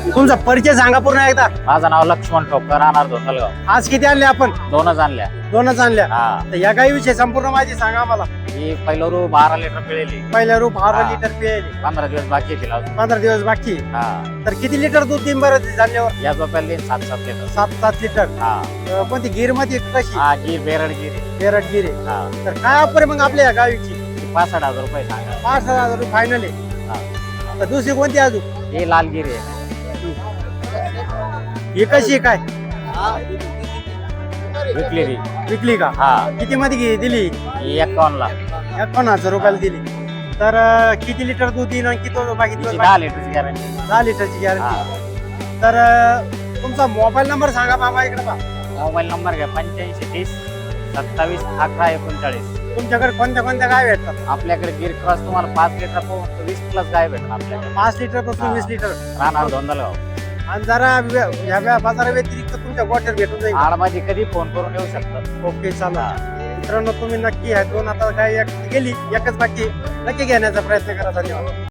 तुमचा परिचय सांगा पूर्ण एकदा. माझं नाव लक्ष्मण ठोकर, राहणार धोंडलगाव. आज किती आणले आपण? दोनच आणल्या. दोनच आणल्या. हा, तर या गाई विषयी संपूर्ण माहिती सांगा आम्हाला. ही पहिलं 12 लिटर पिळेली. पहिल्या रूप 12 हा. लिटर पिळेली. 15 दिवस बाकी आहे तिला अजून. 15 दिवस बाकी. हा, तर किती लिटर दूध दिन बरं झाल्यावर? या झोप्याला देईन 7-7 लिटर. 7 लिटर. हा, कोणती गिर मध्ये कशी? हा, गिर बेरड गिर आहे. बेरड गिर आहे. हा, तर काय ऑफर मग आपल्या या गावीची? ती 65,000 रुपये सांगा. 5,000 रुपये फायनल आहे. हा, तर दुसरी कोणती अजून? ही लाल गिर आहे. ही कशी आहे काय? विकली ती. विकली का? हा, किती मध्ये दिली? ही 51 ला. 51,000 रुपयाला दिली. तर किती लिटर दूध देईन आणि किती बाकी दिवस? तिची 10 लिटरची गॅरंटी. 10 लिटरची गॅरंटी. तर तुमचा मोबाईल नंबर सांगा बाबा इकडे बा. मोबाईल नंबर घ्या 8530 27 11 39. तुमच्याकडे कोणत्या कोणत्या गाय भेटतात? आपल्याकडे गिर क्रॉस तुम्हाला 5 लिटर पासून 20 प्लस गाय भेटणार आपल्याकडे. 5 लिटर पासून हा. 20 लिटर. राहणार धोंडलगाव. आणि जरा ह्या बाजारा व्यतिरिक्त तुमच्या गोठ्यात भेटून जाईल. आडमध्ये कधी फोन करून येऊ शकतात. ओके चालेल. मित्रांनो तुम्ही नक्की ह्या दोन आता गाय गेली एकच बाकी नक्की घेण्याचा प्रयत्न करा. धन्यवाद.